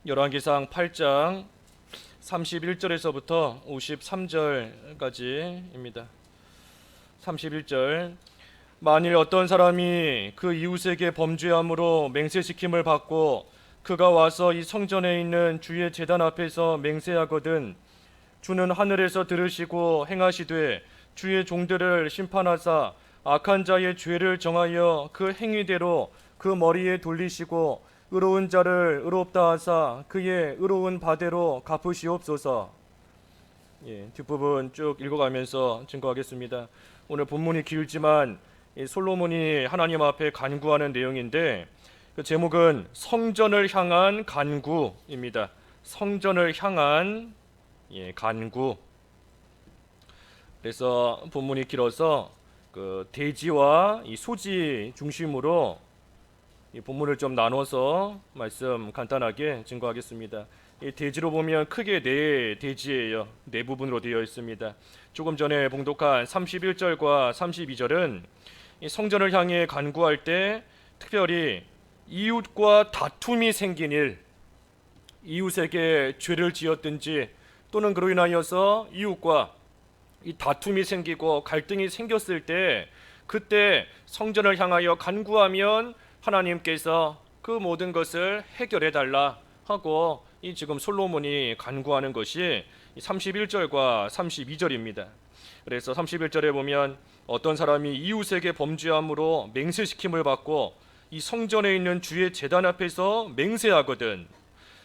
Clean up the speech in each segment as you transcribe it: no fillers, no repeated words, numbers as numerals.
열왕기상 8장 31절에서부터 53절까지입니다. 31절 만일 어떤 사람이 그 이웃에게 범죄함으로 맹세시킴을 받고 그가 와서 이 성전에 있는 주의 제단 앞에서 맹세하거든 주는 하늘에서 들으시고 행하시되 주의 종들을 심판하사 악한 자의 죄를 정하여 그 행위대로 그 머리에 돌리시고 의로운 자를 의롭다 하사 그의 의로운 바대로 갚으시옵소서. 뒷부분 쭉 읽어가면서 증거하겠습니다. 오늘 본문이 길지만 솔로몬이 하나님 앞에 간구하는 내용인데 그 제목은 성전을 향한 간구입니다. 성전을 향한 간구. 그래서 본문이 길어서 그 대지와 이 소지 중심으로 이 본문을 좀 나눠서 말씀 간단하게 증거하겠습니다. 이 대지로 보면 크게 네 대지예요. 네 부분으로 되어 있습니다. 조금 전에 봉독한 31절과 32절은 이 성전을 향해 간구할 때 특별히 이웃과 다툼이 생긴 일, 이웃에게 죄를 지었든지 또는 그로 인하여서 이웃과 이 다툼이 생기고 갈등이 생겼을 때 그때 성전을 향하여 간구하면 하나님께서 그 모든 것을 해결해 달라 하고 이 지금 솔로몬이 간구하는 것이 31절과 32절입니다. 그래서 31절에 보면 어떤 사람이 이웃에게 범죄함으로 맹세시킴을 받고 이 성전에 있는 주의 제단 앞에서 맹세하거든.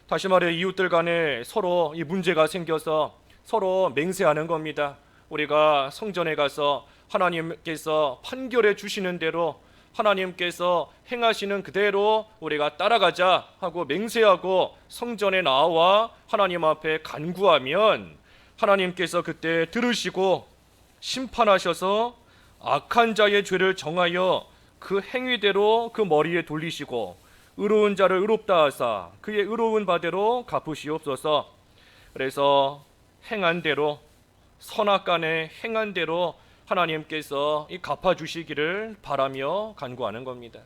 다시 말해 이웃들 간에 서로 이 문제가 생겨서 서로 맹세하는 겁니다. 우리가 성전에 가서 하나님께서 판결해 주시는 대로 하나님께서 행하시는 그대로 우리가 따라가자 하고 맹세하고 성전에 나와 하나님 앞에 간구하면 하나님께서 그때 들으시고 심판하셔서 악한 자의 죄를 정하여 그 행위대로 그 머리에 돌리시고 의로운 자를 의롭다 하사 그의 의로운 바대로 갚으시옵소서. 그래서 행한 대로 선악간에 행한 대로 하나님께서 이 갚아주시기를 바라며 간구하는 겁니다.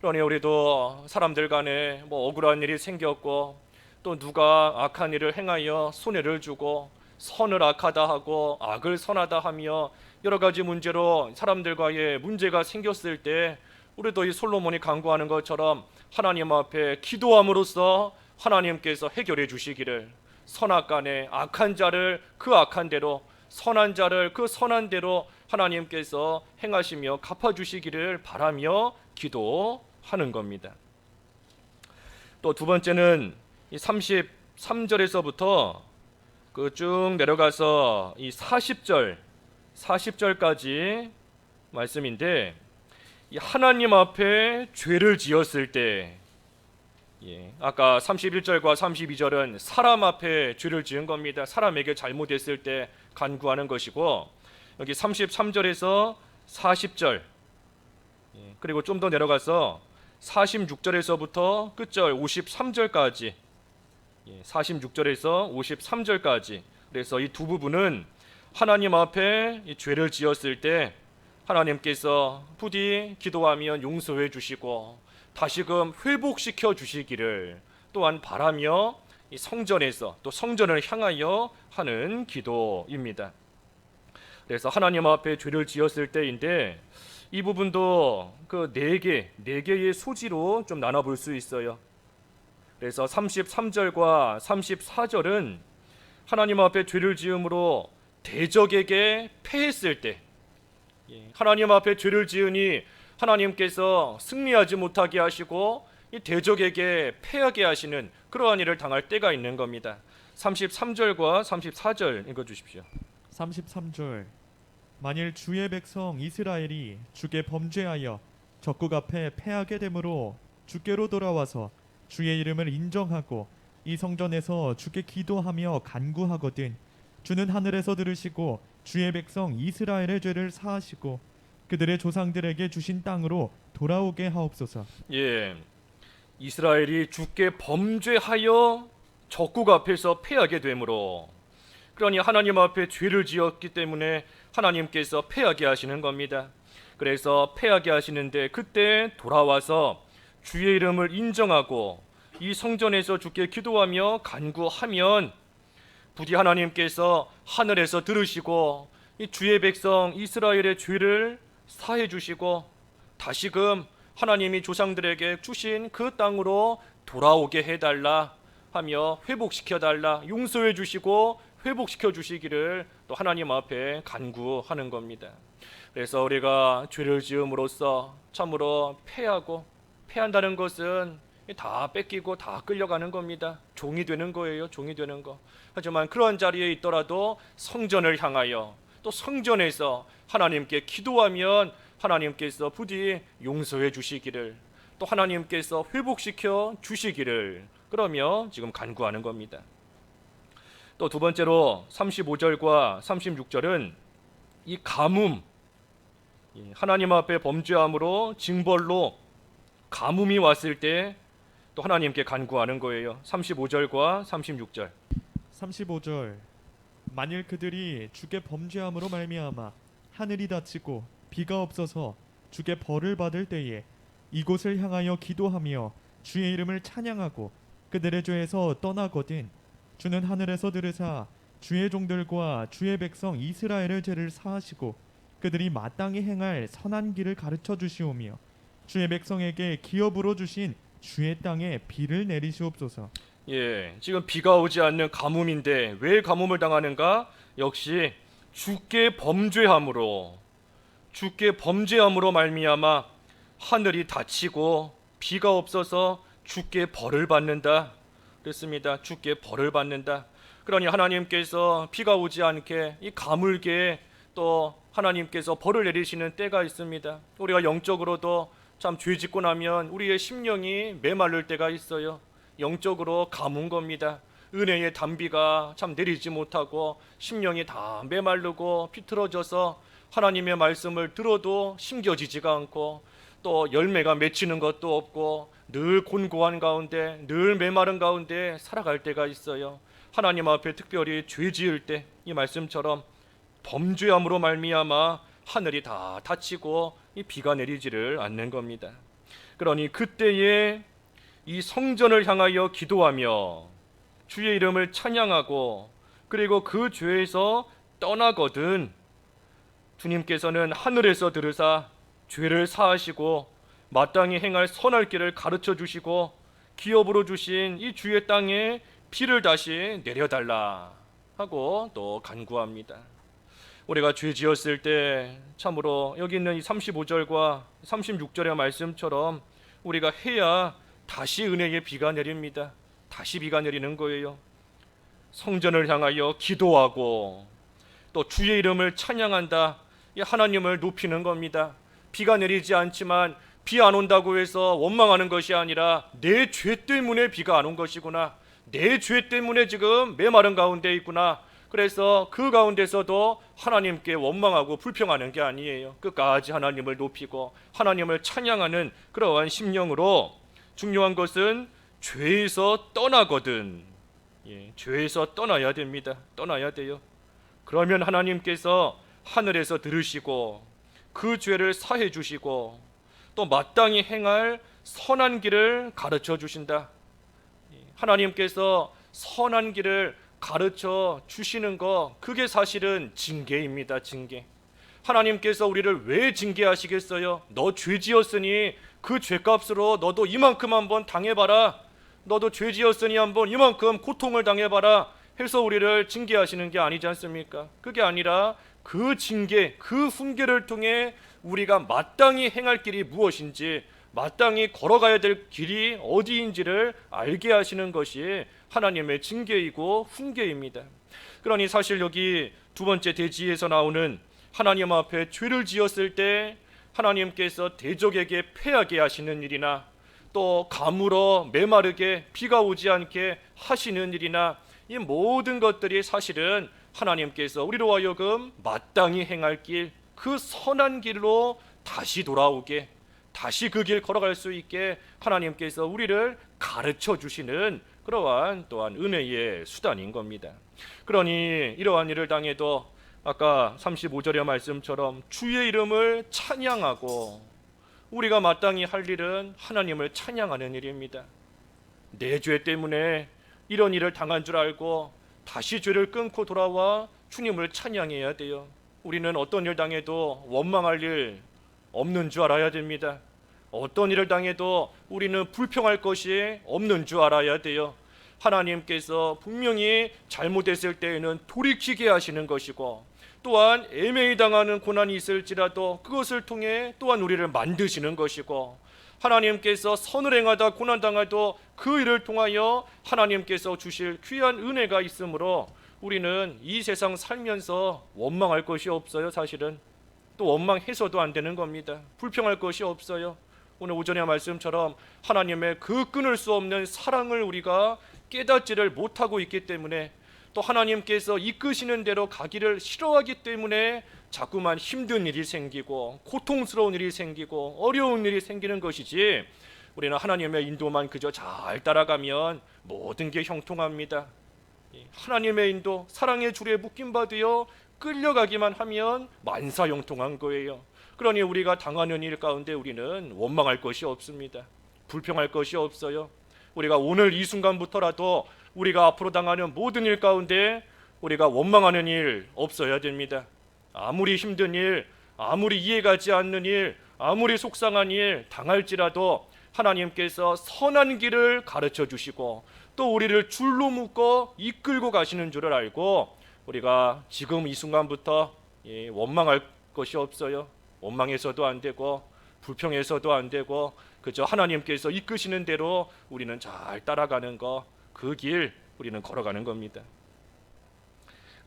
그러니 우리도 사람들 간에 억울한 일이 생겼고 또 누가 악한 일을 행하여 손해를 주고 선을 악하다 하고 악을 선하다 하며 여러 가지 문제로 사람들과의 문제가 생겼을 때 우리도 이 솔로몬이 간구하는 것처럼 하나님 앞에 기도함으로써 하나님께서 해결해 주시기를, 선악간에 악한 자를 그 악한 대로 선한 자를 그 선한 대로 하나님께서 행하시며 갚아주시기를 바라며 기도하는 겁니다. 또 두 번째는 이 33절에서부터 그 쭉 내려가서 이 40절까지 말씀인데 이 하나님 앞에 죄를 지었을 때 아까 31절과 32절은 사람 앞에 죄를 지은 겁니다. 사람에게 잘못했을 때 간구하는 것이고 여기 33절에서 40절 그리고 좀 더 내려가서 46절에서부터 끝절 53절까지 46절에서 53절까지 그래서 이 두 부분은 하나님 앞에 이 죄를 지었을 때 하나님께서 부디 기도하면 용서해 주시고 다시금 회복시켜 주시기를 또한 바라며 이 성전에서 또 성전을 향하여 하는 기도입니다. 그래서 하나님 앞에 죄를 지었을 때인데 이 부분도 그 네 개의 소지로 좀 나눠볼 수 있어요. 그래서 33절과 34절은 하나님 앞에 죄를 지음으로 대적에게 패했을 때 하나님 앞에 죄를 지으니 하나님께서 승리하지 못하게 하시고 이 대적에게 패하게 하시는 그러한 일을 당할 때가 있는 겁니다. 33절과 34절 읽어주십시오. 33절 만일 주의 백성 이스라엘이 주께 범죄하여 적국 앞에 패하게 되므로 주께로 돌아와서 주의 이름을 인정하고 이 성전에서 주께 기도하며 간구하거든 주는 하늘에서 들으시고 주의 백성 이스라엘의 죄를 사하시고 그들의 조상들에게 주신 땅으로 돌아오게 하옵소서. 이스라엘이 주께 범죄하여 적국 앞에서 패하게 되므로 그러니 하나님 앞에 죄를 지었기 때문에 하나님께서 패하게 하시는 겁니다. 그래서 패하게 하시는데 그때 돌아와서 주의 이름을 인정하고 이 성전에서 주께 기도하며 간구하면 부디 하나님께서 하늘에서 들으시고 이 주의 백성 이스라엘의 죄를 사해 주시고 다시금 하나님이 조상들에게 주신 그 땅으로 돌아오게 해달라 하며 회복시켜 달라, 용서해 주시고 회복시켜 주시기를 또 하나님 앞에 간구하는 겁니다. 그래서 우리가 죄를 지음으로써 참으로 패한다는 것은 다 뺏기고 다 끌려가는 겁니다. 종이 되는 거예요. 종이 되는 거. 하지만 그러한 자리에 있더라도 성전을 향하여 또 성전에서 하나님께 기도하면 하나님께서 부디 용서해 주시기를, 또 하나님께서 회복시켜 주시기를 그러며 지금 간구하는 겁니다. 또 두 번째로 35절과 36절은 이 가뭄, 하나님 앞에 범죄함으로 징벌로 가뭄이 왔을 때 또 하나님께 간구하는 거예요. 35절과 36절. 35절 만일 그들이 주께 범죄함으로 말미암아 하늘이 닫히고 비가 없어서 주께 벌을 받을 때에 이곳을 향하여 기도하며 주의 이름을 찬양하고 그들의 죄에서 떠나거든 주는 하늘에서 들으사 주의 종들과 주의 백성 이스라엘의 죄를 사하시고 그들이 마땅히 행할 선한 길을 가르쳐 주시오며 주의 백성에게 기업으로 주신 주의 땅에 비를 내리시옵소서. 지금 비가 오지 않는 가뭄인데 왜 가뭄을 당하는가? 역시 주께 범죄함으로 말미암아 하늘이 닫히고 비가 없어서 주께 벌을 받는다. 그렇습니다. 주께 벌을 받는다. 그러니 하나님께서 비가 오지 않게 이 가물게 또 하나님께서 벌을 내리시는 때가 있습니다. 우리가 영적으로도 참 죄 짓고 나면 우리의 심령이 메마를 때가 있어요. 영적으로 가문 겁니다. 은혜의 단비가 참 내리지 못하고 심령이 다 메마르고 비틀어져서 하나님의 말씀을 들어도 심겨지지가 않고 또 열매가 맺히는 것도 없고 늘 곤고한 가운데, 늘 메마른 가운데 살아갈 때가 있어요. 하나님 앞에 특별히 죄 지을 때 이 말씀처럼 범죄함으로 말미암아 하늘이 다 닫히고 이 비가 내리지를 않는 겁니다. 그러니 그때에 이 성전을 향하여 기도하며 주의 이름을 찬양하고 그리고 그 죄에서 떠나거든 주님께서는 하늘에서 들으사 죄를 사하시고 마땅히 행할 선할 길을 가르쳐 주시고 기업으로 주신 이 주의 땅에 비를 다시 내려달라 하고 또 간구합니다. 우리가 죄 지었을 때 참으로 여기 있는 이 35절과 36절의 말씀처럼 우리가 해야 다시 은혜의 비가 내립니다. 다시 비가 내리는 거예요. 성전을 향하여 기도하고 또 주의 이름을 찬양한다. 이 하나님을 높이는 겁니다. 비가 내리지 않지만 비 안 온다고 해서 원망하는 것이 아니라 내 죄 때문에 비가 안 온 것이구나. 내 죄 때문에 지금 메마른 가운데 있구나. 그래서 그 가운데서도 하나님께 원망하고 불평하는 게 아니에요. 끝까지 하나님을 높이고 하나님을 찬양하는 그러한 심령으로 중요한 것은 죄에서 떠나거든. 죄에서 떠나야 됩니다. 떠나야 돼요. 그러면 하나님께서 하늘에서 들으시고 그 죄를 사해 주시고 또 마땅히 행할 선한 길을 가르쳐 주신다. 하나님께서 선한 길을 가르쳐 주시는 거 그게 사실은 징계입니다. 징계. 하나님께서 우리를 왜 징계하시겠어요? 너 죄 지었으니 그 죄값으로 너도 이만큼 한번 당해봐라. 너도 죄 지었으니 한번 이만큼 고통을 당해봐라 해서 우리를 징계하시는 게 아니지 않습니까? 그게 아니라 그 징계, 그 훈계를 통해 우리가 마땅히 행할 길이 무엇인지, 마땅히 걸어가야 될 길이 어디인지를 알게 하시는 것이 하나님의 징계이고 훈계입니다. 그러니 사실 여기 두 번째 대지에서 나오는 하나님 앞에 죄를 지었을 때 하나님께서 대적에게 패하게 하시는 일이나 또 가물어 메마르게 비가 오지 않게 하시는 일이나 이 모든 것들이 사실은 하나님께서 우리로 하여금 마땅히 행할 길, 그 선한 길로 다시 돌아오게, 다시 그 길 걸어갈 수 있게 하나님께서 우리를 가르쳐 주시는 그러한 또한 은혜의 수단인 겁니다. 그러니 이러한 일을 당해도 아까 35절의 말씀처럼 주의 이름을 찬양하고 우리가 마땅히 할 일은 하나님을 찬양하는 일입니다. 내 죄 때문에 이런 일을 당한 줄 알고 다시 죄를 끊고 돌아와 주님을 찬양해야 돼요. 우리는 어떤 일 당해도 원망할 일 없는 줄 알아야 됩니다. 어떤 일을 당해도 우리는 불평할 것이 없는 줄 알아야 돼요. 하나님께서 분명히 잘못했을 때에는 돌이키게 하시는 것이고, 또한 애매히 당하는 고난이 있을지라도 그것을 통해 또한 우리를 만드시는 것이고, 하나님께서 선을 행하다 고난당해도 그 일을 통하여 하나님께서 주실 귀한 은혜가 있으므로 우리는 이 세상 살면서 원망할 것이 없어요. 사실은 또 원망해서도 안 되는 겁니다. 불평할 것이 없어요. 오늘 오전의 말씀처럼 하나님의 그 끊을 수 없는 사랑을 우리가 깨닫지를 못하고 있기 때문에, 또 하나님께서 이끄시는 대로 가기를 싫어하기 때문에 자꾸만 힘든 일이 생기고 고통스러운 일이 생기고 어려운 일이 생기는 것이지, 우리는 하나님의 인도만 그저 잘 따라가면 모든 게 형통합니다. 하나님의 인도, 사랑의 줄에 묶임받으여 끌려가기만 하면 만사형통한 거예요. 그러니 우리가 당하는 일 가운데 우리는 원망할 것이 없습니다. 불평할 것이 없어요. 우리가 오늘 이 순간부터라도 우리가 앞으로 당하는 모든 일 가운데 우리가 원망하는 일 없어야 됩니다. 아무리 힘든 일, 아무리 이해가지 않는 일, 아무리 속상한 일 당할지라도 하나님께서 선한 길을 가르쳐 주시고 또 우리를 줄로 묶어 이끌고 가시는 줄을 알고, 우리가 지금 이 순간부터 원망할 것이 없어요. 원망해서도 안 되고 불평해서도 안 되고, 그저 하나님께서 이끄시는 대로 우리는 잘 따라가는 거, 그 길 우리는 걸어가는 겁니다.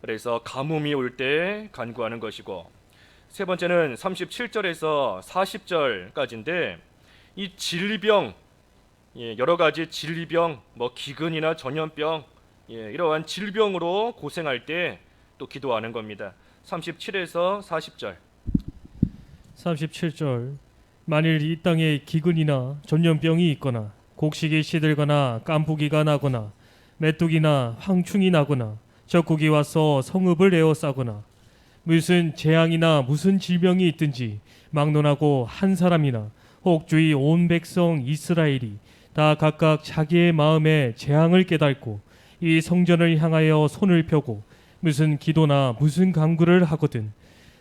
그래서 가뭄이 올 때 간구하는 것이고, 세 번째는 37절에서 40절까지인데, 이 질병, 여러 가지 질병, 기근이나 전염병, 이러한 질병으로 고생할 때 또 기도하는 겁니다. 37에서 40절. 37절. 만일 이 땅에 기근이나 전염병이 있거나 곡식이 시들거나 깐부기가 나거나 메뚜기나 황충이 나거나 적국이 와서 성읍을 에워싸거나 무슨 재앙이나 무슨 질병이 있든지 막론하고 한 사람이나 혹 주의 온 백성 이스라엘이 다 각각 자기의 마음에 재앙을 깨닫고 이 성전을 향하여 손을 펴고 무슨 기도나 무슨 간구를 하거든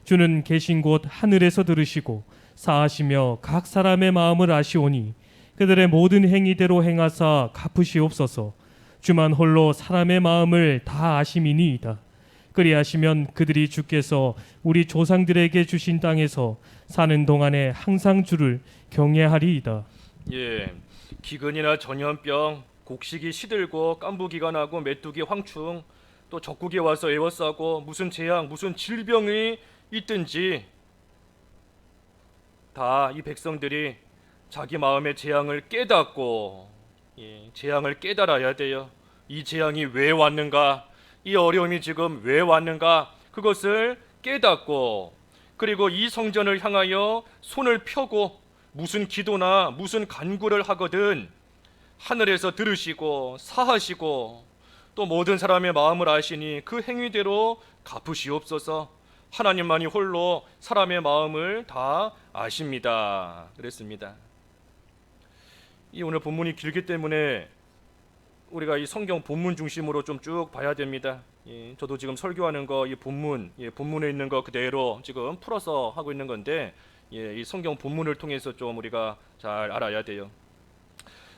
주는 계신 곳 하늘에서 들으시고 사하시며 각 사람의 마음을 아시오니 그들의 모든 행위대로 행하사 갚으시옵소서. 주만 홀로 사람의 마음을 다 아심이니이다. 그리하시면 그들이 주께서 우리 조상들에게 주신 땅에서 사는 동안에 항상 주를 경외하리이다. 기근이나 전염병, 곡식이 시들고 깐부기가 나고 메뚜기 황충, 또 적국이 와서 에워싸고 무슨 재앙, 무슨 질병이 있든지 다 이 백성들이 자기 마음의 재앙을 깨닫고, 재앙을 깨달아야 돼요. 이 재앙이 왜 왔는가, 이 어려움이 지금 왜 왔는가, 그것을 깨닫고, 그리고 이 성전을 향하여 손을 펴고 무슨 기도나 무슨 간구를 하거든 하늘에서 들으시고 사하시고 또 모든 사람의 마음을 아시니 그 행위대로 갚으시옵소서. 하나님만이 홀로 사람의 마음을 다 아십니다. 그랬습니다. 이 오늘 본문이 길기 때문에 우리가 이 성경 본문 중심으로 좀 쭉 봐야 됩니다. 저도 지금 설교하는 거 이 본문, 본문에 있는 거 그대로 지금 풀어서 하고 있는 건데, 이 성경 본문을 통해서 좀 우리가 잘 알아야 돼요.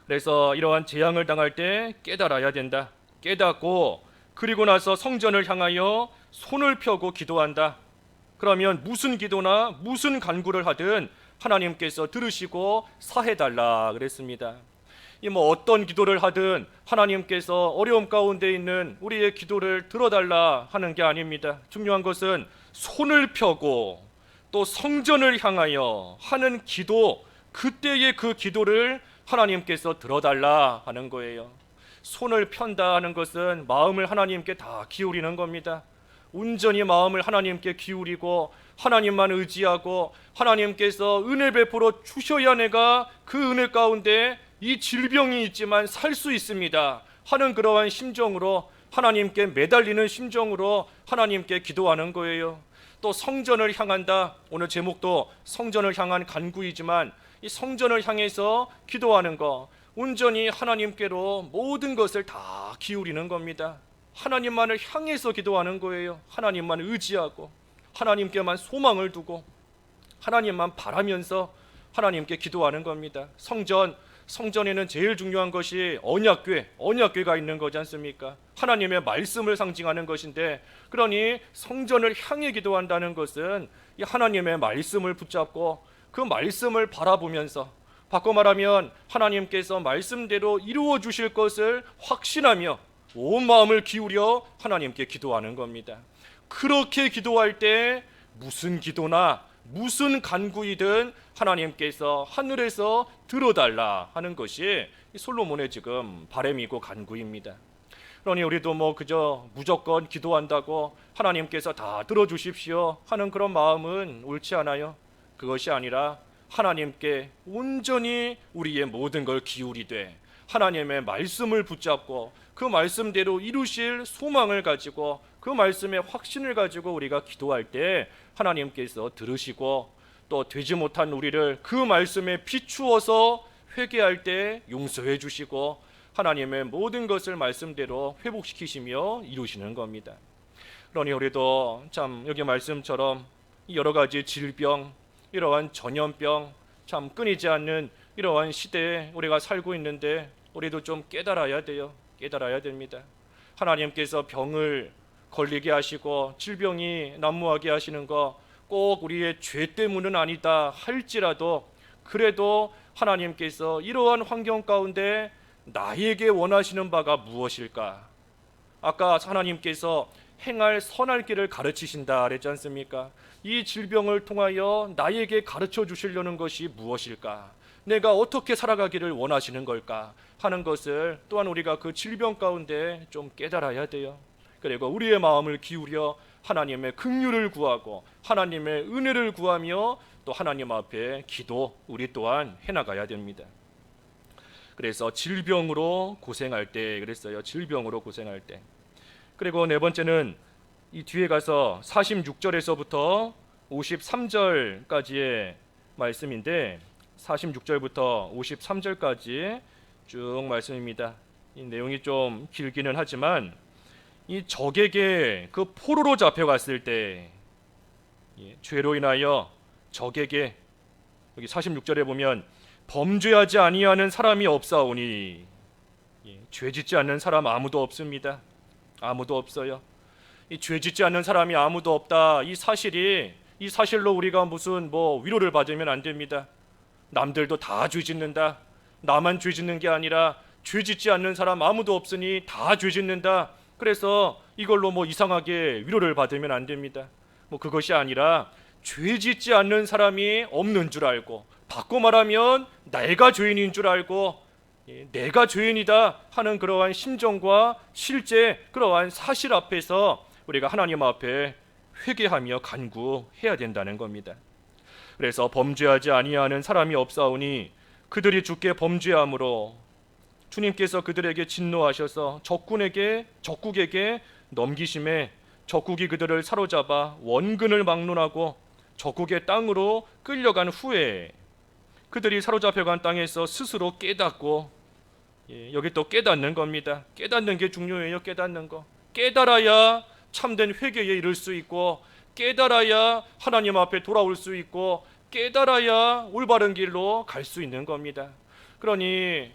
그래서 이러한 재앙을 당할 때 깨달아야 된다. 깨닫고 그리고 나서 성전을 향하여 손을 펴고 기도한다. 그러면 무슨 기도나 무슨 간구를 하든 하나님께서 들으시고 사해달라 그랬습니다. 어떤 기도를 하든 하나님께서 어려움 가운데 있는 우리의 기도를 들어달라 하는 게 아닙니다. 중요한 것은 손을 펴고 또 성전을 향하여 하는 기도, 그때의 그 기도를 하나님께서 들어달라 하는 거예요. 손을 편다 하는 것은 마음을 하나님께 다 기울이는 겁니다. 온전히 마음을 하나님께 기울이고 하나님만 의지하고 하나님께서 은혜 베풀어 주셔야 내가 그 은혜 가운데 이 질병이 있지만 살 수 있습니다 하는 그러한 심정으로, 하나님께 매달리는 심정으로 하나님께 기도하는 거예요. 또 성전을 향한다. 오늘 제목도 성전을 향한 간구이지만 이 성전을 향해서 기도하는 거, 온전히 하나님께로 모든 것을 다 기울이는 겁니다. 하나님만을 향해서 기도하는 거예요. 하나님만 의지하고 하나님께만 소망을 두고 하나님만 바라면서 하나님께 기도하는 겁니다. 성전에는 제일 중요한 것이 언약궤가 있는 거지 않습니까? 하나님의 말씀을 상징하는 것인데, 그러니 성전을 향해 기도한다는 것은 이 하나님의 말씀을 붙잡고 그 말씀을 바라보면서, 바꿔 말하면 하나님께서 말씀대로 이루어 주실 것을 확신하며 온 마음을 기울여 하나님께 기도하는 겁니다. 그렇게 기도할 때 무슨 기도나 무슨 간구이든 하나님께서 하늘에서 들어달라 하는 것이 솔로몬의 지금 바람이고 간구입니다. 그러니 우리도 그저 무조건 기도한다고 하나님께서 다 들어주십시오 하는 그런 마음은 옳지 않아요. 그것이 아니라 하나님께 온전히 우리의 모든 걸 기울이되 하나님의 말씀을 붙잡고 그 말씀대로 이루실 소망을 가지고 그 말씀의 확신을 가지고 우리가 기도할 때 하나님께서 들으시고, 또 되지 못한 우리를 그 말씀에 비추어서 회개할 때 용서해 주시고 하나님의 모든 것을 말씀대로 회복시키시며 이루시는 겁니다. 그러니 우리도 참 여기 말씀처럼 여러 가지 질병, 이러한 전염병, 참 끊이지 않는 이러한 시대에 우리가 살고 있는데 우리도 좀 깨달아야 돼요. 깨달아야 됩니다. 하나님께서 병을 걸리게 하시고 질병이 난무하게 하시는 거 꼭 우리의 죄 때문은 아니다 할지라도, 그래도 하나님께서 이러한 환경 가운데 나에게 원하시는 바가 무엇일까? 아까 하나님께서 행할 선할 길을 가르치신다 그랬지 않습니까? 이 질병을 통하여 나에게 가르쳐 주시려는 것이 무엇일까? 내가 어떻게 살아가기를 원하시는 걸까? 하는 것을 또한 우리가 그 질병 가운데 좀 깨달아야 돼요. 그리고 우리의 마음을 기울여 하나님의 긍휼을 구하고 하나님의 은혜를 구하며 또 하나님 앞에 기도 우리 또한 해나가야 됩니다. 그래서 질병으로 고생할 때 그랬어요. 질병으로 고생할 때. 그리고 네 번째는 이 뒤에 가서 46절에서부터 53절까지의 말씀인데, 46절부터 53절까지 쭉 말씀입니다. 이 내용이 좀 길기는 하지만 이 적에게 그 포로로 잡혀갔을 때 죄로 인하여 적에게, 여기 46절에 보면 범죄하지 아니하는 사람이 없사오니, 죄짓지 않는 사람 아무도 없습니다. 아무도 없어요. 이 죄짓지 않는 사람이 아무도 없다, 이 사실로 우리가 무슨 위로를 받으면 안 됩니다. 남들도 다 죄짓는다, 나만 죄짓는 게 아니라 죄짓지 않는 사람 아무도 없으니 다 죄짓는다, 그래서 이걸로 이상하게 위로를 받으면 안 됩니다. 그것이 아니라 죄짓지 않는 사람이 없는 줄 알고, 바꿔 말하면 내가 죄인인 줄 알고 내가 죄인이다 하는 그러한 심정과 실제 그러한 사실 앞에서 우리가 하나님 앞에 회개하며 간구해야 된다는 겁니다. 그래서 범죄하지 아니하는 사람이 없사오니 그들이 주께 범죄함으로 주님께서 그들에게 진노하셔서 적국에게 넘기심에 적국이 그들을 사로잡아 원근을 막론하고 적국의 땅으로 끌려간 후에 그들이 사로잡혀간 땅에서 스스로 깨닫고, 여기 또 깨닫는 겁니다. 깨닫는 게 중요해요. 깨닫는 거. 깨달아야 참된 회개에 이를 수 있고, 깨달아야 하나님 앞에 돌아올 수 있고, 깨달아야 올바른 길로 갈 수 있는 겁니다. 그러니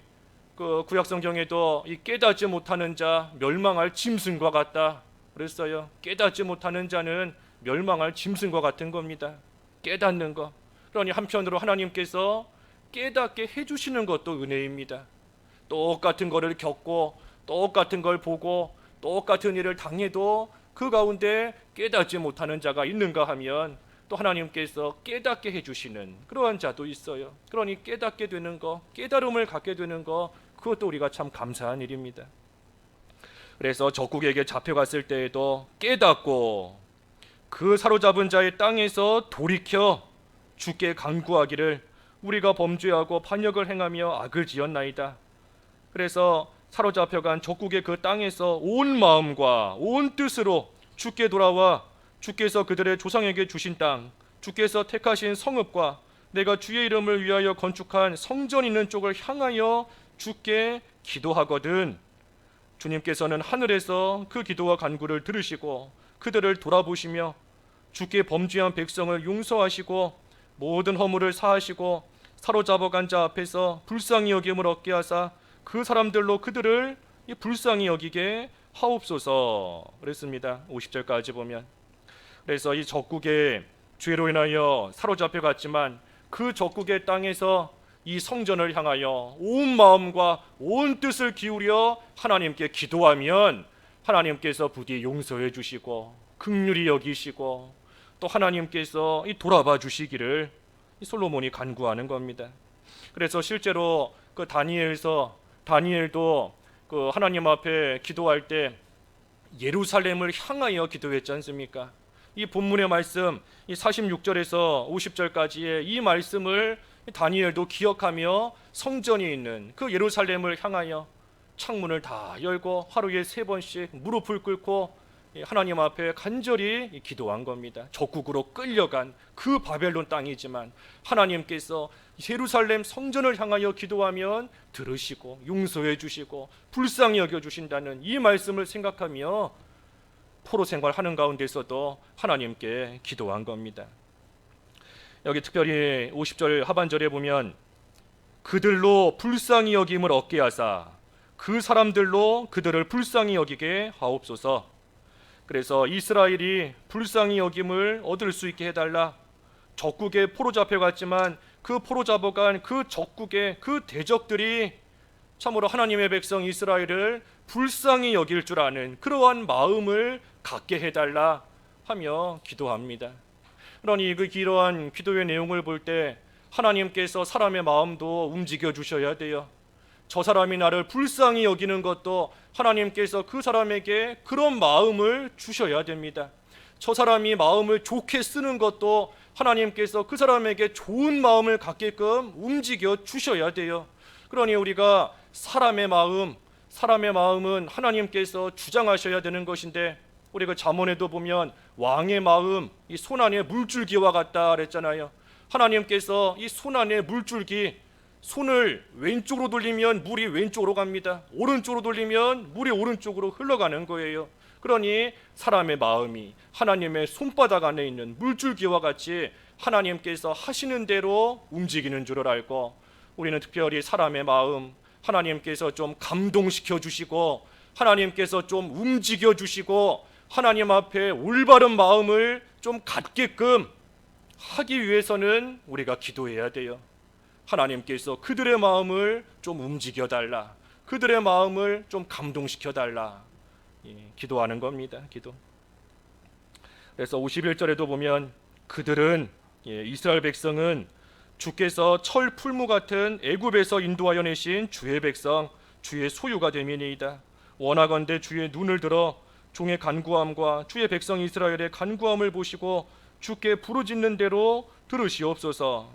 그 구약 성경에도 이 깨닫지 못하는 자 멸망할 짐승과 같다 그랬어요. 깨닫지 못하는 자는 멸망할 짐승과 같은 겁니다. 깨닫는 거. 그러니 한편으로 하나님께서 깨닫게 해주시는 것도 은혜입니다. 똑같은 거를 겪고 똑같은 걸 보고 똑같은 일을 당해도 그 가운데 깨닫지 못하는 자가 있는가 하면 또 하나님께서 깨닫게 해주시는 그러한 자도 있어요. 그러니 깨닫게 되는 거, 깨달음을 갖게 되는 거, 그것도 우리가 참 감사한 일입니다. 그래서 적국에게 잡혀갔을 때에도 깨닫고 그 사로잡은 자의 땅에서 돌이켜 주께 간구하기를 우리가 범죄하고 반역을 행하며 악을 지었나이다. 그래서 사로잡혀간 적국의 그 땅에서 온 마음과 온 뜻으로 주께 돌아와 주께서 그들의 조상에게 주신 땅, 주께서 택하신 성읍과 내가 주의 이름을 위하여 건축한 성전 있는 쪽을 향하여 주께 기도하거든 주님께서는 하늘에서 그 기도와 간구를 들으시고 그들을 돌아보시며 주께 범죄한 백성을 용서하시고 모든 허물을 사하시고 사로잡아간 자 앞에서 불쌍히 여김을 얻게 하사 그 사람들로 그들을 불쌍히 여기게 하옵소서 그랬습니다. 50절까지 보면. 그래서 이 적국의 죄로 인하여 사로잡혀 갔지만 그 적국의 땅에서 이 성전을 향하여 온 마음과 온 뜻을 기울여 하나님께 기도하면 하나님께서 부디 용서해 주시고 긍휼히 여기시고 또 하나님께서 돌아봐 주시기를 솔로몬이 간구하는 겁니다. 그래서 실제로 그 다니엘도 그 하나님 앞에 기도할 때 예루살렘을 향하여 기도했지 않습니까? 이 본문의 말씀, 이 46절에서 50절까지의 이 말씀을 다니엘도 기억하며 성전이 있는 그 예루살렘을 향하여 창문을 다 열고 하루에 3번씩 무릎을 꿇고 하나님 앞에 간절히 기도한 겁니다. 적국으로 끌려간 그 바벨론 땅이지만 하나님께서 예루살렘 성전을 향하여 기도하면 들으시고 용서해 주시고 불쌍히 여겨 주신다는 이 말씀을 생각하며 포로 생활하는 가운데서도 하나님께 기도한 겁니다. 여기 특별히 50절 하반절에 보면 그들로 불쌍히 여김을 얻게 하사 그 사람들로 그들을 불쌍히 여기게 하옵소서. 그래서 이스라엘이 불쌍히 여김을 얻을 수 있게 해달라. 적국에 포로 잡혀갔지만 그 포로 잡아간 그 적국의 그 대적들이 참으로 하나님의 백성 이스라엘을 불쌍히 여길 줄 아는 그러한 마음을 갖게 해달라 하며 기도합니다. 그러니 그 이러한 기도의 내용을 볼 때 하나님께서 사람의 마음도 움직여 주셔야 돼요. 저 사람이 나를 불쌍히 여기는 것도 하나님께서 그 사람에게 그런 마음을 주셔야 됩니다. 저 사람이 마음을 좋게 쓰는 것도 하나님께서 그 사람에게 좋은 마음을 갖게끔 움직여 주셔야 돼요. 그러니 우리가 사람의 마음은 하나님께서 주장하셔야 되는 것인데 우리가 잠언에도 보면 왕의 마음 이 손 안에 물줄기와 같다 그랬잖아요. 하나님께서 이 손 안에 물줄기, 손을 왼쪽으로 돌리면 물이 왼쪽으로 갑니다. 오른쪽으로 돌리면 물이 오른쪽으로 흘러가는 거예요. 그러니 사람의 마음이 하나님의 손바닥 안에 있는 물줄기와 같이 하나님께서 하시는 대로 움직이는 줄을 알고 우리는 특별히 사람의 마음 하나님께서 좀 감동시켜 주시고 하나님께서 좀 움직여 주시고 하나님 앞에 올바른 마음을 좀 갖게끔 하기 위해서는 우리가 기도해야 돼요. 하나님께서 그들의 마음을 좀 움직여 달라, 그들의 마음을 좀 감동시켜 달라, 기도하는 겁니다. 기도. 그래서 51절에도 보면 그들은 이스라엘 백성은 주께서 철 풀무 같은 애굽에서 인도하여 내신 주의 백성 주의 소유가 되미니이다. 원하건대 주의 눈을 들어 종의 간구함과 주의 백성 이스라엘의 간구함을 보시고 주께 부르짖는 대로 들으시옵소서.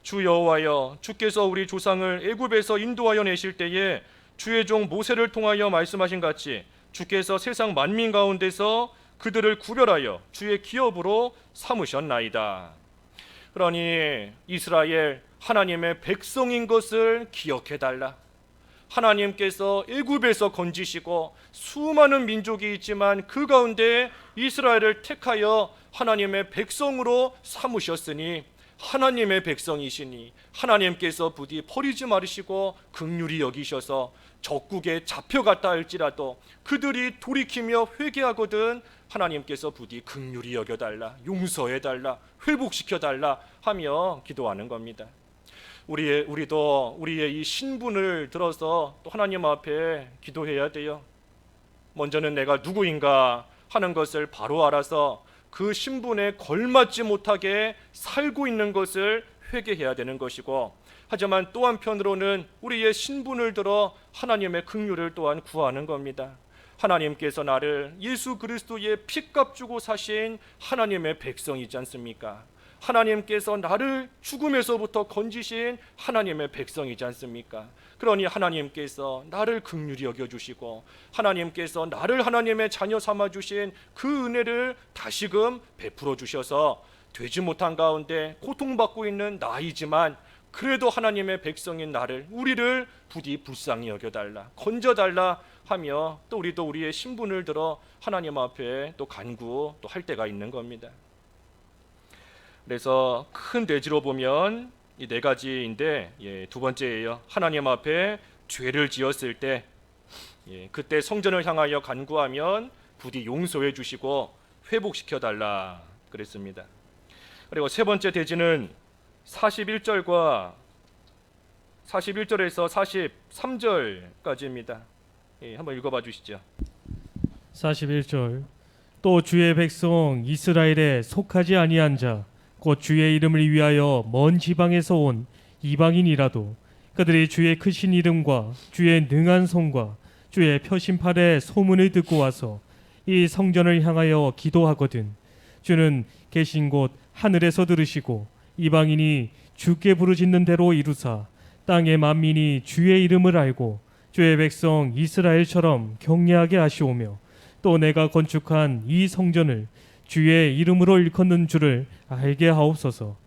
주 여호와여, 주께서 우리 조상을 애굽에서 인도하여 내실 때에 주의 종 모세를 통하여 말씀하신 같이 주께서 세상 만민 가운데서 그들을 구별하여 주의 기업으로 삼으셨나이다. 그러니 이스라엘 하나님의 백성인 것을 기억해달라. 하나님께서 애굽에서 건지시고 수많은 민족이 있지만 그 가운데 이스라엘을 택하여 하나님의 백성으로 삼으셨으니 하나님의 백성이시니 하나님께서 부디 버리지 말으시고 긍휼히 여기셔서 적국에 잡혀갔다 할지라도 그들이 돌이키며 회개하거든 하나님께서 부디 긍휼히 여겨달라, 용서해달라, 회복시켜달라 하며 기도하는 겁니다. 우리도 우리의 이 신분을 들어서 또 하나님 앞에 기도해야 돼요. 먼저는 내가 누구인가 하는 것을 바로 알아서 그 신분에 걸맞지 못하게 살고 있는 것을 회개해야 되는 것이고, 하지만 또 한편으로는 우리의 신분을 들어 하나님의 긍휼을 또한 구하는 겁니다. 하나님께서 나를 예수 그리스도의 피값 주고 사신 하나님의 백성이지 않습니까? 하나님께서 나를 죽음에서부터 건지신 하나님의 백성이지 않습니까? 그러니 하나님께서 나를 긍휼히 여겨주시고 하나님께서 나를 하나님의 자녀 삼아주신 그 은혜를 다시금 베풀어 주셔서 되지 못한 가운데 고통받고 있는 나이지만 그래도 하나님의 백성인 나를, 우리를 부디 불쌍히 여겨달라, 건져달라 하며 또 우리도 우리의 신분을 들어 하나님 앞에 또 간구 또 할 때가 있는 겁니다. 그래서 큰 돼지로 보면 이 네 가지인데, 두 번째예요. 하나님 앞에 죄를 지었을 때, 그때 성전을 향하여 간구하면 부디 용서해 주시고 회복시켜 달라 그랬습니다. 그리고 세 번째 돼지는 41절과 41절에서 43절까지입니다. 한번 읽어봐 주시죠. 41절. 또 주의 백성 이스라엘에 속하지 아니한 자 곧 주의 이름을 위하여 먼 지방에서 온 이방인이라도 그들이 주의 크신 이름과 주의 능한 손과 주의 표심팔의 소문을 듣고 와서 이 성전을 향하여 기도하거든 주는 계신 곳 하늘에서 들으시고 이방인이 주께 부르짖는 대로 이루사 땅의 만민이 주의 이름을 알고 주의 백성 이스라엘처럼 경외하게 하시오며 또 내가 건축한 이 성전을 주의 이름으로 일컫는 줄을 알게 하옵소서.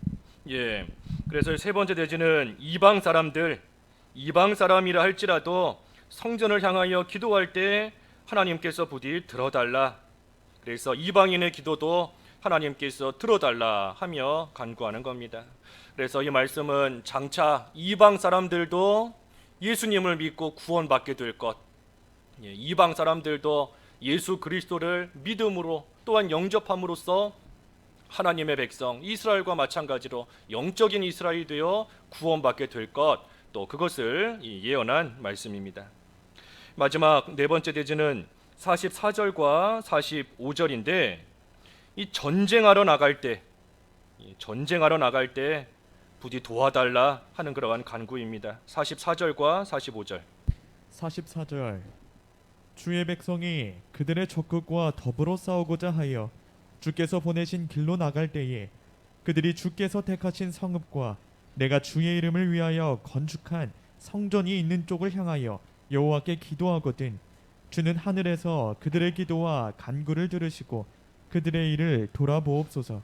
그래서 세 번째 돼지는 이방 사람이라 할지라도 성전을 향하여 기도할 때 하나님께서 부디 들어달라. 그래서 이방인의 기도도 하나님께서 들어달라 하며 간구하는 겁니다. 그래서 이 말씀은 장차 이방 사람들도 예수님을 믿고 구원받게 될 것, 이방 사람들도 예수 그리스도를 믿음으로 또한 영접함으로써 하나님의 백성 이스라엘과 마찬가지로 영적인 이스라엘이 되어 구원받게 될 것, 또 그것을 예언한 말씀입니다. 마지막 네 번째 돼지는 44절과 45절인데, 이 전쟁하러 나갈 때 부디 도와달라 하는 그러한 간구입니다. 44절과 45절. 44절. 주의 백성이 그들의 적국과 더불어 싸우고자 하여 주께서 보내신 길로 나갈 때에 그들이 주께서 택하신 성읍과 내가 주의 이름을 위하여 건축한 성전이 있는 쪽을 향하여 여호와께 기도하거든 주는 하늘에서 그들의 기도와 간구를 들으시고 그들의 일을 돌아보옵소서.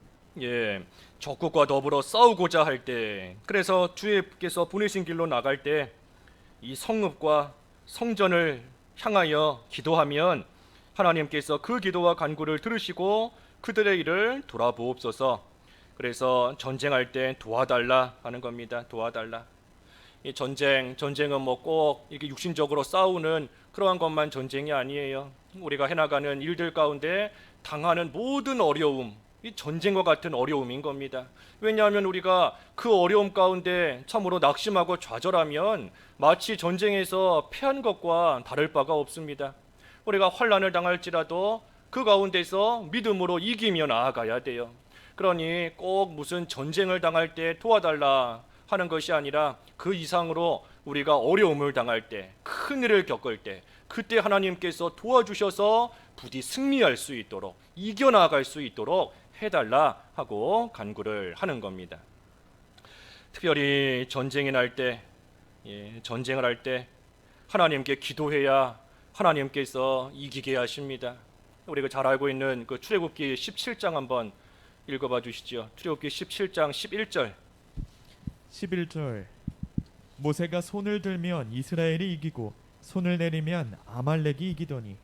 적국과 더불어 싸우고자 할 때, 그래서 주께서 보내신 길로 나갈 때 이 성읍과 성전을 향하여 기도하면 하나님께서 그 기도와 간구를 들으시고 그들의 일을 돌아보옵소서. 그래서 전쟁할 때 도와달라 하는 겁니다. 도와달라. 이 전쟁은 뭐 꼭 이게 육신적으로 싸우는 그러한 것만 전쟁이 아니에요. 우리가 해나가는 일들 가운데 당하는 모든 어려움, 이 전쟁과 같은 어려움인 겁니다. 왜냐하면 우리가 그 어려움 가운데 참으로 낙심하고 좌절하면 마치 전쟁에서 패한 것과 다를 바가 없습니다. 우리가 환난을 당할지라도 그 가운데서 믿음으로 이기며 나아가야 돼요. 그러니 꼭 무슨 전쟁을 당할 때 도와달라 하는 것이 아니라 그 이상으로 우리가 어려움을 당할 때, 큰 일을 겪을 때 그때 하나님께서 도와주셔서 부디 승리할 수 있도록, 이겨나갈 수 있도록 해달라 하고 간구를 하는 겁니다. 특별히 전쟁을 할 때 하나님께 기도해야 하나님께서 이기게 하십니다. 우리가 잘 알고 있는 그 출애굽기 17장 한번 읽어봐 주시죠. 출애굽기 17장 11절. 11절. 모세가 손을 들면 이스라엘이 이기고 손을 내리면 아말렉이 이기더니.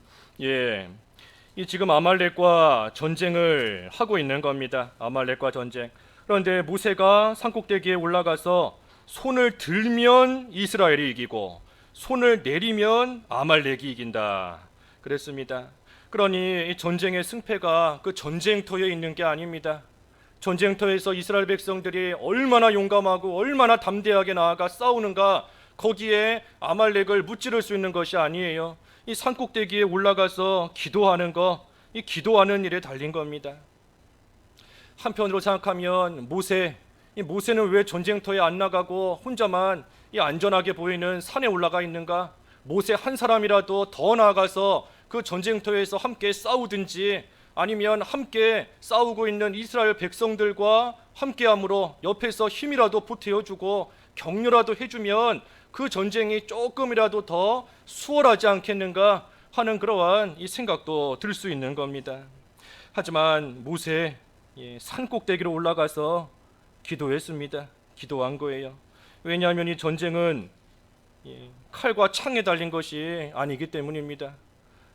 이 지금 아말렉과 전쟁을 하고 있는 겁니다. 아말렉과 전쟁. 그런데 모세가 산꼭대기에 올라가서 손을 들면 이스라엘이 이기고 손을 내리면 아말렉이 이긴다 그랬습니다. 그러니 이 전쟁의 승패가 그 전쟁터에 있는 게 아닙니다. 전쟁터에서 이스라엘 백성들이 얼마나 용감하고 얼마나 담대하게 나아가 싸우는가, 거기에 아말렉을 무찌를 수 있는 것이 아니에요. 이 산꼭대기에 올라가서 기도하는 거, 이 기도하는 일에 달린 겁니다. 한편으로 생각하면 모세는 왜 전쟁터에 안 나가고 혼자만 이 안전하게 보이는 산에 올라가 있는가? 모세 한 사람이라도 더 나아가서 그 전쟁터에서 함께 싸우든지, 아니면 함께 싸우고 있는 이스라엘 백성들과 함께함으로 옆에서 힘이라도 보태어주고 격려라도 해주면 그 전쟁이 조금이라도 더 수월하지 않겠는가 하는 그러한 이 생각도 들 수 있는 겁니다. 하지만 모세 산꼭대기로 올라가서 기도했습니다. 기도한 거예요. 왜냐하면 이 전쟁은 칼과 창에 달린 것이 아니기 때문입니다.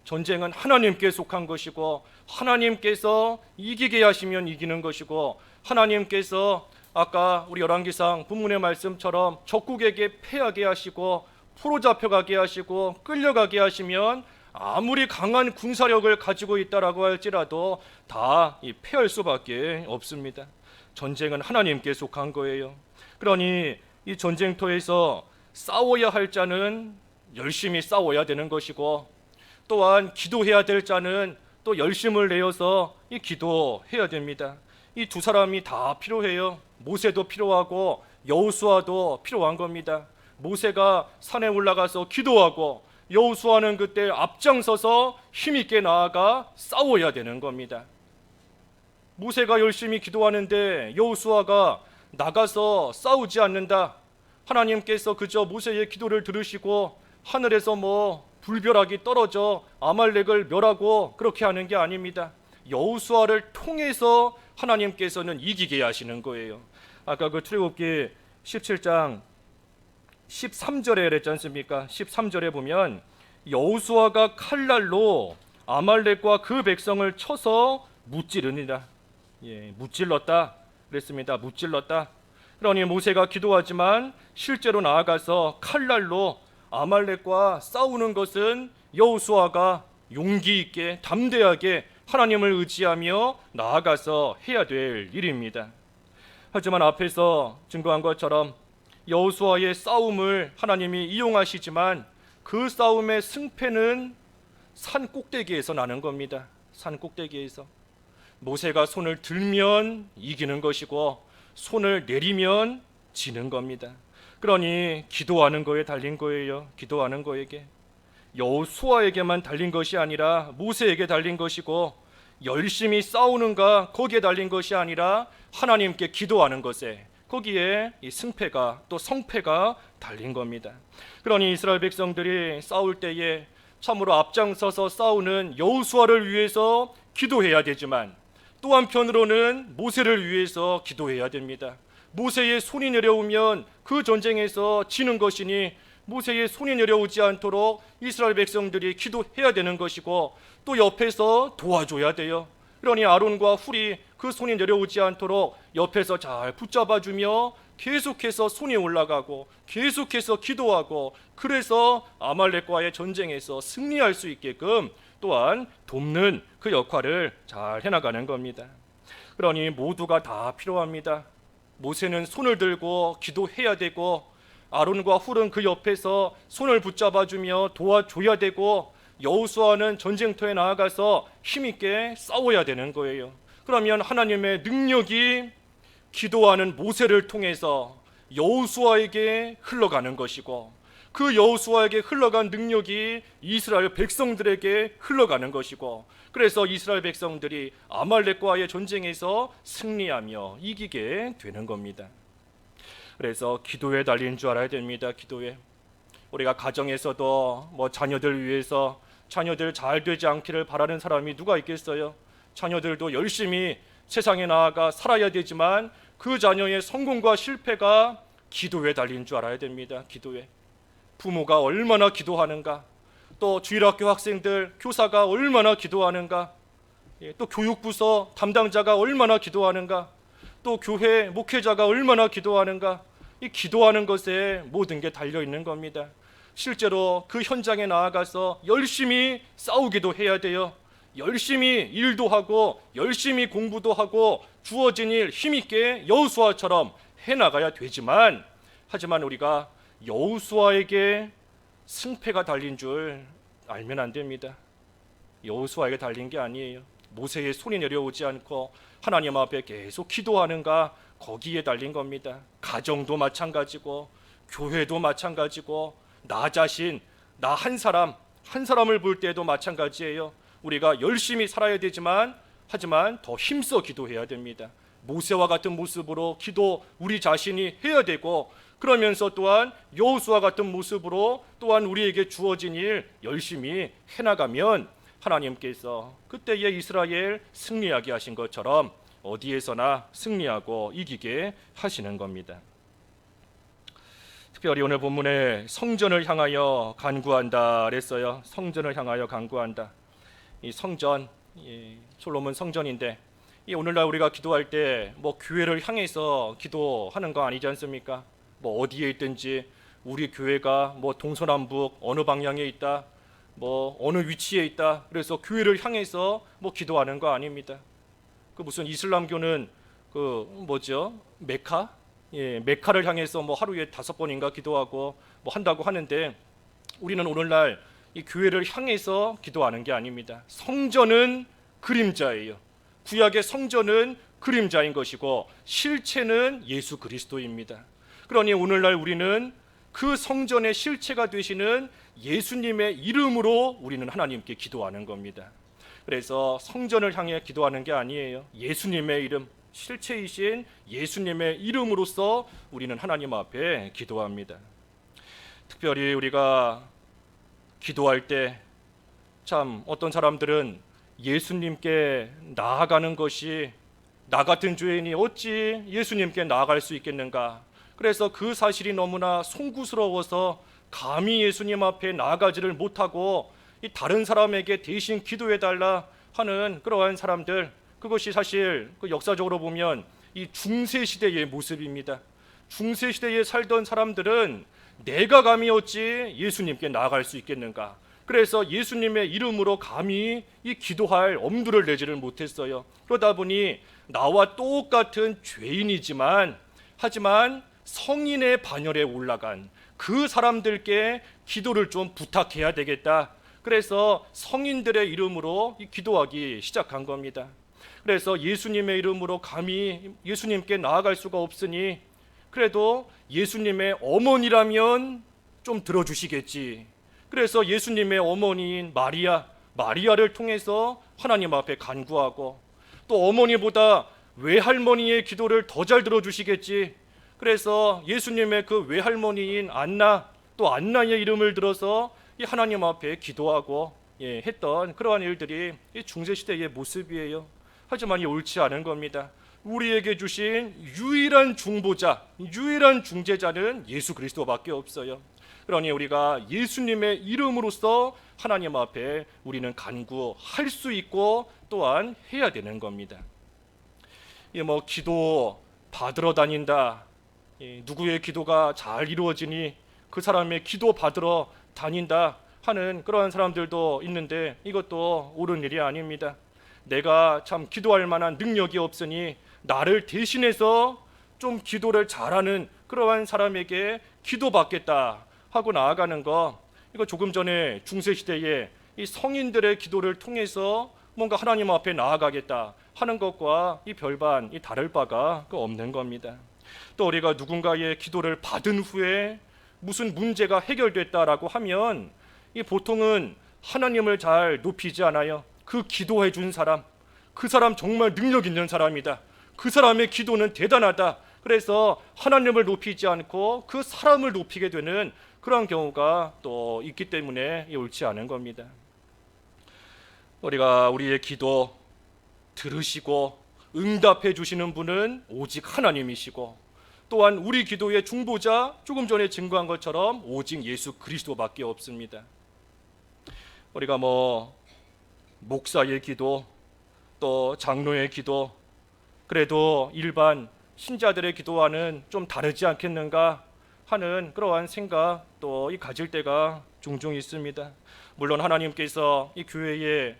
전쟁은 하나님께 속한 것이고 하나님께서 이기게 하시면 이기는 것이고 하나님께서 아까 우리 열왕기상 본문의 말씀처럼 적국에게 패하게 하시고 포로잡혀가게 하시고 끌려가게 하시면 아무리 강한 군사력을 가지고 있다라고 할지라도 다 패할 수밖에 없습니다. 전쟁은 하나님께 속한 거예요. 그러니 이 전쟁터에서 싸워야 할 자는 열심히 싸워야 되는 것이고 또한 기도해야 될 자는 또 열심을 내어서 이 기도해야 됩니다. 이 두 사람이 다 필요해요. 모세도 필요하고 여호수아도 필요한 겁니다. 모세가 산에 올라가서 기도하고 여호수아는 그때 앞장서서 힘있게 나아가 싸워야 되는 겁니다. 모세가 열심히 기도하는데 여호수아가 나가서 싸우지 않는다. 하나님께서 그저 모세의 기도를 들으시고 하늘에서 불벼락이 떨어져 아말렉을 멸하고 그렇게 하는 게 아닙니다. 여호수아를 통해서 하나님께서는 이기게 하시는 거예요. 아까 그 출애굽기 17장 13절에 그랬지 않습니까? 13절에 보면 여호수아가 칼날로 아말렉과 그 백성을 쳐서 무찌르니라. 무찔렀다 그랬습니다. 무찔렀다. 그러니 모세가 기도하지만 실제로 나아가서 칼날로 아말렉과 싸우는 것은 여호수아가 용기 있게 담대하게 하나님을 의지하며 나아가서 해야 될 일입니다. 하지만 앞에서 증거한 것처럼 여호수아의 싸움을 하나님이 이용하시지만 그 싸움의 승패는 산 꼭대기에서 나는 겁니다. 산 꼭대기에서 모세가 손을 들면 이기는 것이고 손을 내리면 지는 겁니다. 그러니 기도하는 거에 달린 거예요. 기도하는 거에게 여호수아에게만 달린 것이 아니라 모세에게 달린 것이고 열심히 싸우는가 거기에 달린 것이 아니라 하나님께 기도하는 것에 거기에 이 승패가 또 성패가 달린 겁니다. 그러니 이스라엘 백성들이 싸울 때에 참으로 앞장서서 싸우는 여호수아를 위해서 기도해야 되지만 또 한편으로는 모세를 위해서 기도해야 됩니다. 모세의 손이 내려오면 그 전쟁에서 지는 것이니 모세의 손이 내려오지 않도록 이스라엘 백성들이 기도해야 되는 것이고 또 옆에서 도와줘야 돼요. 그러니 아론과 훌이 그 손이 내려오지 않도록 옆에서 잘 붙잡아주며 계속해서 손이 올라가고 계속해서 기도하고 그래서 아말렉과의 전쟁에서 승리할 수 있게끔 또한 돕는 그 역할을 잘 해나가는 겁니다. 그러니 모두가 다 필요합니다. 모세는 손을 들고 기도해야 되고 아론과 훌은 그 옆에서 손을 붙잡아주며 도와줘야 되고 여호수아는 전쟁터에 나아가서 힘있게 싸워야 되는 거예요. 그러면 하나님의 능력이 기도하는 모세를 통해서 여호수아에게 흘러가는 것이고 그 여호수아에게 흘러간 능력이 이스라엘 백성들에게 흘러가는 것이고 그래서 이스라엘 백성들이 아말렉과의 전쟁에서 승리하며 이기게 되는 겁니다. 그래서 기도에 달린 줄 알아야 됩니다. 기도에 우리가 가정에서도 자녀들 위해서 자녀들 잘 되지 않기를 바라는 사람이 누가 있겠어요? 자녀들도 열심히 세상에 나아가 살아야 되지만 그 자녀의 성공과 실패가 기도에 달린 줄 알아야 됩니다. 기도에 부모가 얼마나 기도하는가, 또 주일학교 학생들 교사가 얼마나 기도하는가, 또 교육부서 담당자가 얼마나 기도하는가, 또 교회 목회자가 얼마나 기도하는가, 이 기도하는 것에 모든 게 달려 있는 겁니다. 실제로 그 현장에 나아가서 열심히 싸우기도 해야 돼요. 열심히 일도 하고 열심히 공부도 하고 주어진 일 힘있게 여호수아처럼 해나가야 되지만 하지만 우리가 여호수아에게 승패가 달린 줄 알면 안 됩니다. 여호수아에게 달린 게 아니에요. 모세의 손이 내려오지 않고 하나님 앞에 계속 기도하는가 거기에 달린 겁니다. 가정도 마찬가지고 교회도 마찬가지고 나 자신 나 한 사람을 볼 때도 마찬가지예요. 우리가 열심히 살아야 되지만 하지만 더 힘써 기도해야 됩니다. 모세와 같은 모습으로 기도 우리 자신이 해야 되고 그러면서 또한 여호수아 같은 모습으로 또한 우리에게 주어진 일 열심히 해나가면 하나님께서 그때의 이스라엘 승리하게 하신 것처럼 어디에서나 승리하고 이기게 하시는 겁니다. 특별히 오늘 본문에 성전을 향하여 간구한다 그랬어요. 성전을 향하여 간구한다. 이 성전, 이 솔로몬 성전인데, 이 오늘날 우리가 기도할 때 뭐 교회를 향해서 기도하는 거 아니지 않습니까? 뭐 어디에 있든지 우리 교회가 뭐 동서남북 어느 방향에 있다, 뭐 어느 위치에 있다, 그래서 교회를 향해서 뭐 기도하는 거 아닙니다. 그 무슨 이슬람교는 그 뭐죠? 메카? 예, 메카를 향해서 뭐 하루에 5번인가 기도하고 뭐 한다고 하는데, 우리는 오늘날 이 교회를 향해서 기도하는 게 아닙니다. 성전은 그림자예요. 구약의 성전은 그림자인 것이고 실체는 예수 그리스도입니다. 그러니 오늘날 우리는 그 성전의 실체가 되시는 예수님의 이름으로 우리는 하나님께 기도하는 겁니다. 그래서 성전을 향해 기도하는 게 아니에요. 예수님의 이름, 실체이신 예수님의 이름으로써 우리는 하나님 앞에 기도합니다. 특별히 우리가 기도할 때 참 어떤 사람들은 예수님께 나아가는 것이, 나 같은 죄인이 어찌 예수님께 나아갈 수 있겠는가, 그래서 그 사실이 너무나 송구스러워서 감히 예수님 앞에 나아가지를 못하고 이 다른 사람에게 대신 기도해달라 하는 그러한 사람들, 그것이 사실 그 역사적으로 보면 이 중세시대의 모습입니다. 중세시대에 살던 사람들은 내가 감히 어찌 예수님께 나아갈 수 있겠는가, 그래서 예수님의 이름으로 감히 이 기도할 엄두를 내지를 못했어요. 그러다 보니 나와 똑같은 죄인이지만 하지만 성인의 반열에 올라간 그 사람들께 기도를 좀 부탁해야 되겠다, 그래서 성인들의 이름으로 기도하기 시작한 겁니다. 그래서 예수님의 이름으로 감히 예수님께 나아갈 수가 없으니 그래도 예수님의 어머니라면 좀 들어주시겠지, 그래서 예수님의 어머니인 마리아를 통해서 하나님 앞에 간구하고, 또 어머니보다 외할머니의 기도를 더 잘 들어주시겠지, 그래서 예수님의 그 외할머니인 또 안나의 이름을 들어서 이 하나님 앞에 기도하고 했던 그러한 일들이 이 중세시대의 모습이에요. 하지만 이 옳지 않은 겁니다. 우리에게 주신 유일한 중보자, 유일한 중재자는 예수 그리스도밖에 없어요. 그러니 우리가 예수님의 이름으로써 하나님 앞에 우리는 간구할 수 있고 또한 해야 되는 겁니다. 뭐 기도 받으러 다닌다, 누구의 기도가 잘 이루어지니 그 사람의 기도 받으러 다닌다 하는 그러한 사람들도 있는데, 이것도 옳은 일이 아닙니다. 내가 참 기도할 만한 능력이 없으니 나를 대신해서 좀 기도를 잘하는 그러한 사람에게 기도받겠다 하고 나아가는 거, 이거 조금 전에 중세시대에 이 성인들의 기도를 통해서 뭔가 하나님 앞에 나아가겠다 하는 것과 이 별반 이 다를 바가 없는 겁니다. 또 우리가 누군가의 기도를 받은 후에 무슨 문제가 해결됐다라고 하면 이 보통은 하나님을 잘 높이지 않아요. 그 기도해 준 사람, 그 사람 정말 능력 있는 사람이다, 그 사람의 기도는 대단하다, 그래서 하나님을 높이지 않고 그 사람을 높이게 되는 그런 경우가 또 있기 때문에 옳지 않은 겁니다. 우리가 우리의 기도 들으시고 응답해 주시는 분은 오직 하나님이시고, 또한 우리 기도의 중보자, 조금 전에 증거한 것처럼 오직 예수 그리스도밖에 없습니다. 우리가 뭐 목사의 기도, 또 장로의 기도, 그래도 일반 신자들의 기도와는 좀 다르지 않겠는가 하는 그러한 생각 또 가질 때가 종종 있습니다. 물론 하나님께서 이 교회에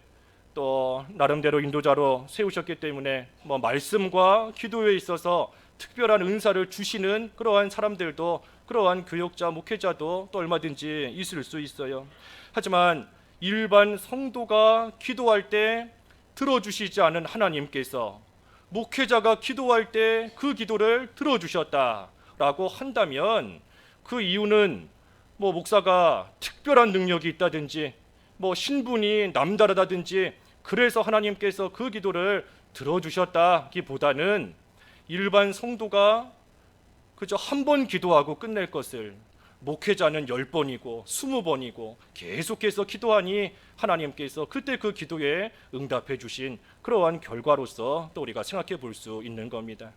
또 나름대로 인도자로 세우셨기 때문에 뭐 말씀과 기도에 있어서 특별한 은사를 주시는 그러한 사람들도, 그러한 교역자, 목회자도 또 얼마든지 있을 수 있어요. 하지만 일반 성도가 기도할 때 들어주시지 않은 하나님께서 목회자가 기도할 때 그 기도를 들어주셨다라고 한다면, 그 이유는 뭐 목사가 특별한 능력이 있다든지 뭐 신분이 남다르다든지 그래서 하나님께서 그 기도를 들어주셨다기보다는 일반 성도가 그저 한 번 기도하고 끝낼 것을 목회자는 10번이고 20번이고 계속해서 기도하니 하나님께서 그때 그 기도에 응답해 주신 그러한 결과로서 또 우리가 생각해 볼 수 있는 겁니다.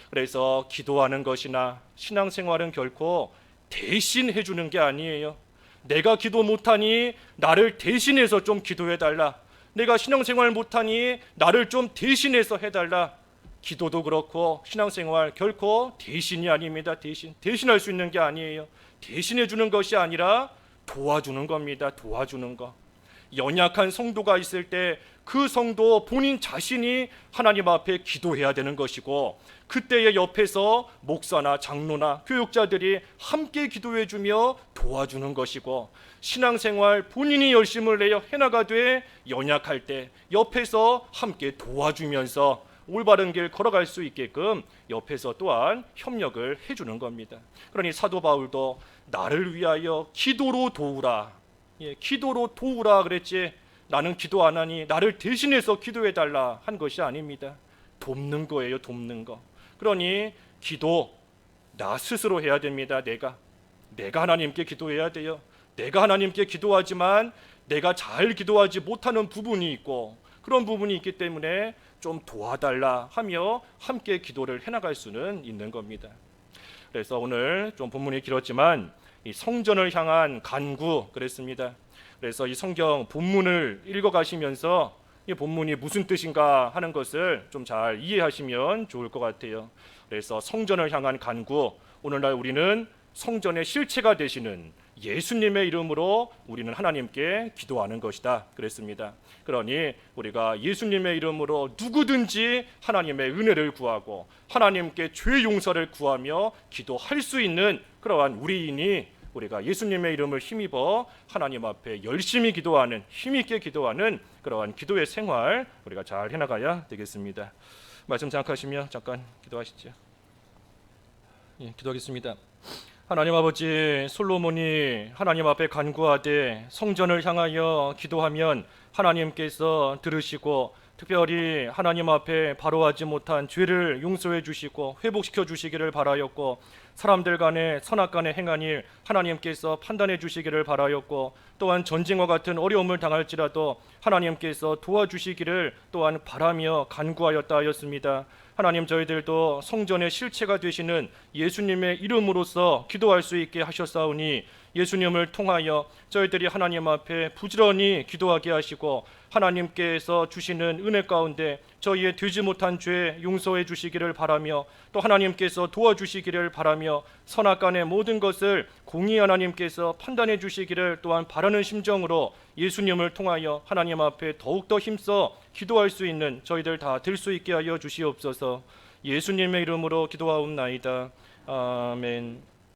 그래서 기도하는 것이나 신앙생활은 결코 대신해 주는 게 아니에요. 내가 기도 못하니 나를 대신해서 좀 기도해달라. 내가 신앙생활 못하니 나를 좀 대신해서 해달라. 기도도 그렇고 신앙생활 결코 대신이 아닙니다. 대신할 수 있는 게 아니에요. 대신해 주는 것이 아니라 도와주는 겁니다. 도와주는 거. 연약한 성도가 있을 때 그 성도 본인 자신이 하나님 앞에 기도해야 되는 것이고, 그때의 옆에서 목사나 장로나 교육자들이 함께 기도해 주며 도와주는 것이고, 신앙생활 본인이 열심을 내어 해나가되 연약할 때 옆에서 함께 도와주면서 올바른 길 걸어갈 수 있게끔 옆에서 또한 협력을 해주는 겁니다. 그러니 사도 바울도 나를 위하여 기도로 도우라. 기도로 도우라 그랬지, 나는 기도 안 하니 나를 대신해서 기도해달라 한 것이 아닙니다. 돕는 거예요. 돕는 거. 그러니 기도 나 스스로 해야 됩니다. 내가 하나님께 기도해야 돼요. 내가 하나님께 기도하지만 내가 잘 기도하지 못하는 부분이 있고, 그런 부분이 있기 때문에 좀 도와달라 하며 함께 기도를 해나갈 수는 있는 겁니다. 그래서 오늘 좀 본문이 길었지만 이 성전을 향한 간구 그랬습니다. 그래서 이 성경 본문을 읽어가시면서 이 본문이 무슨 뜻인가 하는 것을 좀 잘 이해하시면 좋을 것 같아요. 그래서 성전을 향한 간구, 오늘날 우리는 성전의 실체가 되시는 예수님의 이름으로 우리는 하나님께 기도하는 것이다 그랬습니다. 그러니 우리가 예수님의 이름으로 누구든지 하나님의 은혜를 구하고 하나님께 죄 용서를 구하며 기도할 수 있는 그러한 우리인이, 우리가 예수님의 이름을 힘입어 하나님 앞에 열심히 기도하는, 힘있게 기도하는 그러한 기도의 생활 우리가 잘 해나가야 되겠습니다. 말씀 생각하시며 잠깐 기도하시죠. 기도하겠습니다. 하나님 아버지, 솔로몬이 하나님 앞에 간구하되 성전을 향하여 기도하면 하나님께서 들으시고 특별히 하나님 앞에 바로 하지 못한 죄를 용서해 주시고 회복시켜 주시기를 바라였고, 사람들 간에 선악간에 행한 일 하나님께서 판단해 주시기를 바라였고, 또한 전쟁과 같은 어려움을 당할지라도 하나님께서 도와주시기를 또한 바라며 간구하였다 하였습니다. 하나님, 저희들도 성전의 실체가 되시는 예수님의 이름으로서 기도할 수 있게 하셨사오니 예수님을 통하여 저희들이 하나님 앞에 부지런히 기도하게 하시고 하나님께서 주시는 은혜 가운데 저희의 되지 못한 죄 용서해 주시기를 바라며, 또 하나님께서 도와주시기를 바라며 선악간의 모든 것을 공의 하나님께서 판단해 주시기를 또한 바라는 심정으로 예수님을 통하여 하나님 앞에 더욱더 힘써 기도할 수 있는 저희들 다 될 수 있게 하여 주시옵소서. 예수님의 이름으로 기도하옵나이다. 아멘.